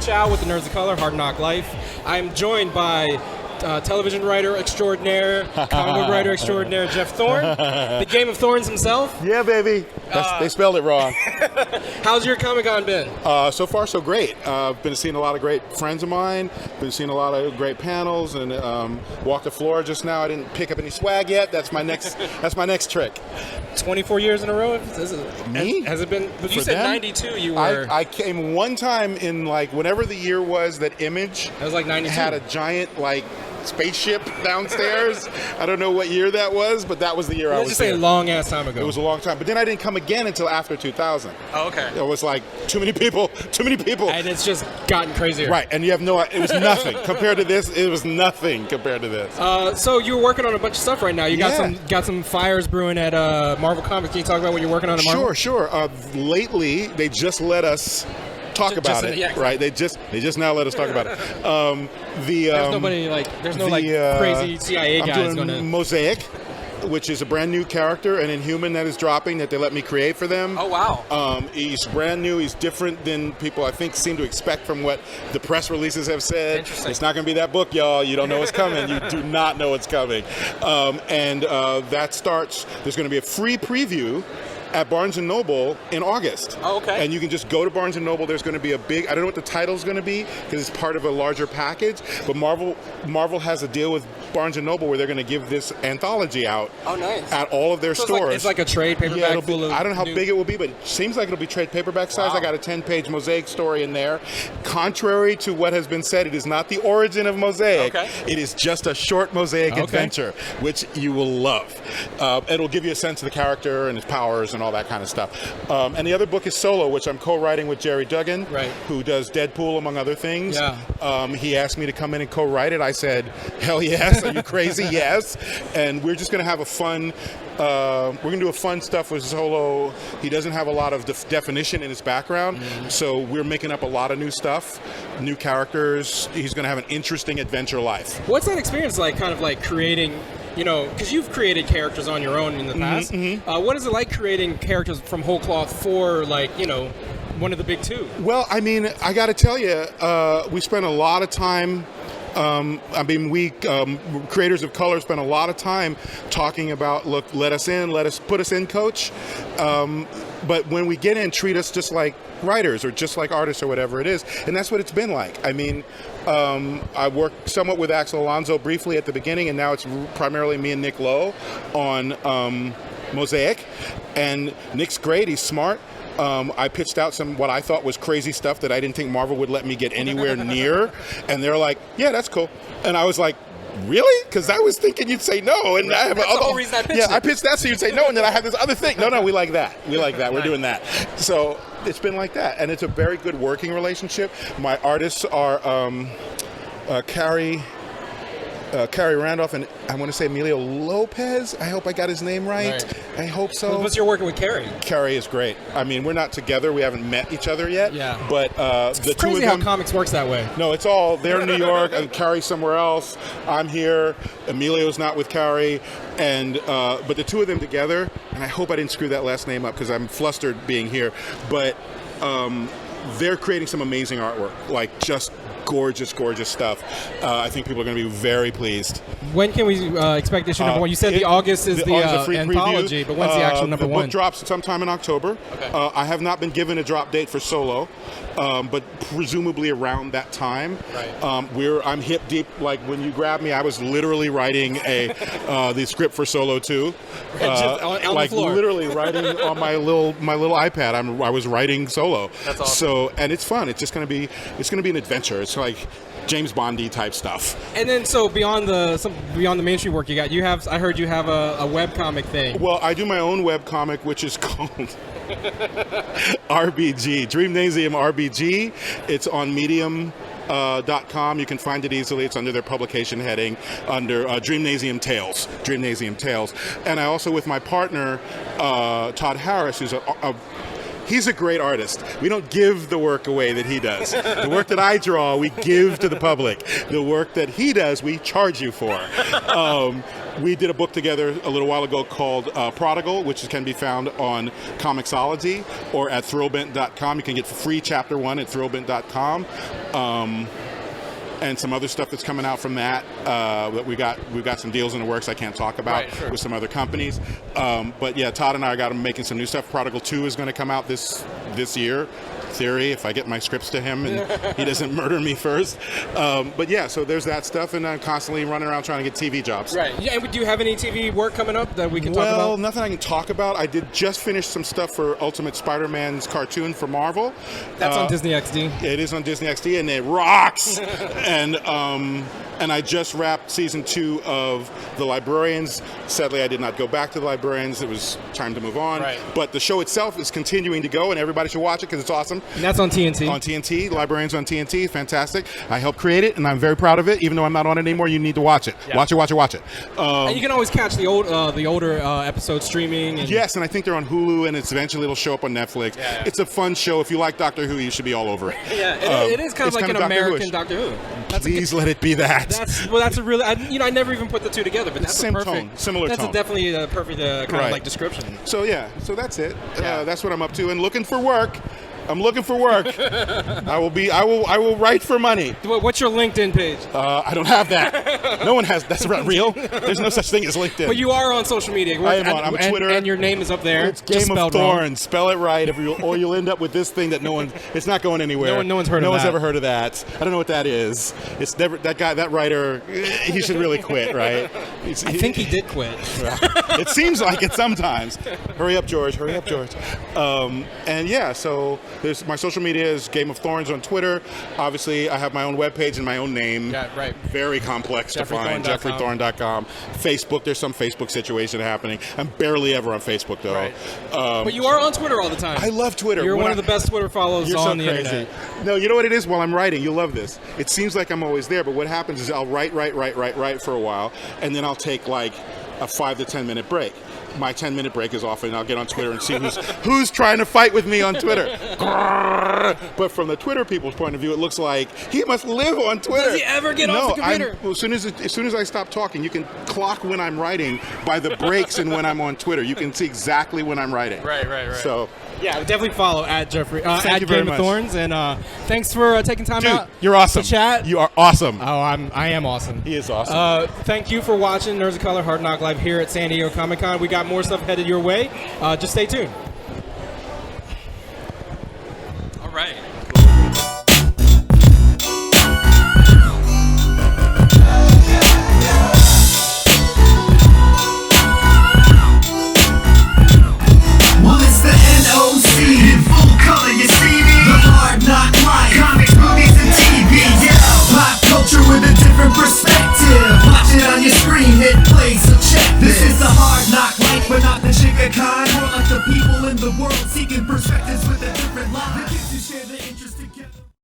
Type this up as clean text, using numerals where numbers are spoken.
Chow with the Nerds of Color, Hard Knock Life. I'm joined by television writer extraordinaire, comic book writer extraordinaire, Geoff Thorne, the Game of Thorns himself. Yeah, baby. They spelled it wrong. How's your Comic-Con been? So far, so great. Been seeing a lot of great friends of mine. Been seeing a lot of great panels, and walked the floor just now. I didn't pick up any swag yet. That's my next. That's my next trick. 24 years in a row? Me? Has it been? But you For said them? 92. You were. I came one time in like whenever the year was that Image. That was like 92. Had a giant like spaceship downstairs. I don't know what year that was, but that was the year I was Let's just say a long ass time ago. It was a long time. But then I didn't come again until after 2000. Oh, okay. It was like too many people. And it's just gotten crazier. Right, and you have no. It was nothing compared to this. It was nothing compared to this. So you're working on a bunch of stuff right now. You got some fires brewing at Marvel Comics. Can you talk about what you're working on at Marvel? Sure. Lately, they just let us talk about it. Right? They just now let us talk about it. There's nobody there's no crazy CIA guys going to Mosaic, which is a brand new character, an Inhuman that is dropping that they let me create for them. Oh, wow. He's brand new. He's different than people, I think, seem to expect from what the press releases have said. It's not going to be that book, y'all. You don't know what's coming. You do not know what's coming. That starts, there's going to be a free preview at Barnes & Noble in August. Oh, okay. And you can just go to Barnes & Noble. There's going to be a big, I don't know what the title's going to be because it's part of a larger package, but Marvel has a deal with Barnes & Noble where they're going to give this anthology out. Oh, nice. At all of their stores. It's like a trade paperback full of... I don't know how big it will be, but it seems like it'll be trade paperback size. Wow. I got a 10-page Mosaic story in there. Contrary to what has been said, it is not the origin of Mosaic. Okay. It is just a short Mosaic adventure, which you will love. It'll give you a sense of the character and his powers and all that kind of stuff. And the other book is Solo, which I'm co-writing with Jerry Duggan, who does Deadpool, among other things. Yeah. He asked me to come in and co-write it. I said, hell yes. Are you crazy? Yes. And we're just going to have a fun... we're going to do a fun stuff with Solo. He doesn't have a lot of definition in his background, so we're making up a lot of new stuff, new characters. He's going to have an interesting adventure life. What's that experience like, kind of like creating... because you've created characters on your own in the past. What is it like creating characters from whole cloth for, one of the big two? Well, I mean, I got to tell you, we spent a lot of time. We creators of color spend a lot of time talking about, look, let us put us in, coach. But when we get in, treat us just like writers or just like artists or whatever it is. And that's what it's been like. I mean, I worked somewhat with Axel Alonso briefly at the beginning, and now it's primarily me and Nick Lowe on Mosaic. And Nick's great. He's smart. I pitched out some what I thought was crazy stuff that I didn't think Marvel would let me get anywhere near. And they're like, yeah, that's cool. And I was like, really? Because I was thinking you'd say no. And I have That's the whole reason I pitched it. I pitched that so you'd say no. And then I have this other thing. No, we like that. We like that. We're doing that. So it's been like that. And it's a very good working relationship. My artists are Carrie Randolph and I want to say Emilio Lopez. I hope I got his name right. I hope so. Plus, you're working with Carrie. Carrie is great. I mean, we're not together. We haven't met each other yet. Yeah. But it's the crazy two of them, how comics works that way. No, it's all they're in New York and Carrie's somewhere else. I'm here. Emilio's not with Carrie, and but the two of them together. And I hope I didn't screw that last name up because I'm flustered being here. But they're creating some amazing artwork, like just gorgeous stuff. I think people are going to be very pleased. When can we expect issue number one? You said the August is the anthology, but when's the actual number one? The book drops sometime in October. Okay. I have not been given a drop date for Solo, but presumably around that time. Right. I'm hip deep. Like when you grabbed me, I was literally writing the script for Solo 2. On the floor. Literally writing on my little iPad. I was writing Solo. That's awesome. So and it's fun. It's going to be an adventure. It's like James Bondy type stuff. And then, so beyond the mainstream work I heard you have a webcomic thing. Well, I do my own webcomic, which is called RBG, Dreamnasium RBG. It's on Medium.com. You can find it easily. It's under their publication heading under Dreamnasium Tales. And I also, with my partner, Todd Harris, who's He's a great artist. We don't give the work away that he does. The work that I draw, we give to the public. The work that he does, we charge you for. We did a book together a little while ago called Prodigal, which can be found on Comixology or at thrillbent.com. You can get free chapter 1 at thrillbent.com. And some other stuff that's coming out from that. We've got some deals in the works I can't talk about with some other companies. But yeah, Todd and I got him making some new stuff. Prodigal 2 is going to come out this year. Theory, if I get my scripts to him and he doesn't murder me first. But yeah, so there's that stuff, and I'm constantly running around trying to get TV jobs. Right. Yeah. And do you have any TV work coming up that we can talk about? Well, nothing I can talk about. I did just finish some stuff for Ultimate Spider-Man's cartoon for Marvel. That's on Disney XD. It is on Disney XD, and it rocks. And I just wrapped season 2 of The Librarians. Sadly, I did not go back to The Librarians. It was time to move on. Right. But the show itself is continuing to go, and everybody should watch it because it's awesome. And that's on TNT. On TNT. Librarians on TNT. Fantastic. I helped create it, and I'm very proud of it. Even though I'm not on it anymore, you need to watch it. Yeah. Watch it. And you can always catch the older episodes streaming. Yes, and I think they're on Hulu, and eventually it'll show up on Netflix. Yeah. It's a fun show. If you like Doctor Who, you should be all over it. Yeah, it is kind of like an American Doctor Who. Please let it be that. That's a really, I never even put the two together, but that's Same a perfect, tone, similar that's tone. Definitely a perfect kind of like description. So yeah, so that's it. That's what I'm up to, and looking for work. I'm looking for work. I will write for money. What's your LinkedIn page? I don't have that. No one has. That's not real. There's no such thing as LinkedIn. But you are on social media. I am on. I'm on Twitter. And your name is up there. It's Game of Thorne. Spell it right, or you'll end up with this thing that it's not going anywhere. No one's heard of that. No one's ever heard of that. I don't know what that is. It's never, that writer, he should really quit, right? I think he did quit. It seems like it sometimes. Hurry up, George. And yeah, so there's my social media is Game of Thorns on Twitter. Obviously, I have my own webpage and my own name. Yeah, right. Very complex to find. GeoffreyThorne.com. Facebook, there's some Facebook situation happening. I'm barely ever on Facebook, though. Right. But you are on Twitter all the time. I love Twitter. You're one of the best Twitter follows on the internet. No, you know what it is? While I'm writing, you'll love this. It seems like I'm always there, but what happens is I'll write for a while, and then I'll take like a 5 to 10 minute break. My 10-minute break is often I'll get on Twitter and see who's trying to fight with me on Twitter. But from the Twitter people's point of view, it looks like he must live on Twitter. Does he ever get off the computer? As soon as I stop talking, you can clock when I'm writing by the breaks and when I'm on Twitter. You can see exactly when I'm writing. Right. So. Yeah, definitely follow at Geoffrey at Game of Thorns, and thanks for taking time out. You're awesome. To chat. You are awesome. Oh, I am awesome. He is awesome. Thank you for watching Nerds of Color Hard Knock Live here at San Diego Comic-Con. We got more stuff headed your way. Just stay tuned. All right. In full color, you see me? The Hard Knock Life, comics, movies, and TV. Yeah, pop culture with a different perspective. Watch it on your screen, hit play, so check this. This is the Hard Knock Life, but not the chicken kind. More like the people in the world seeking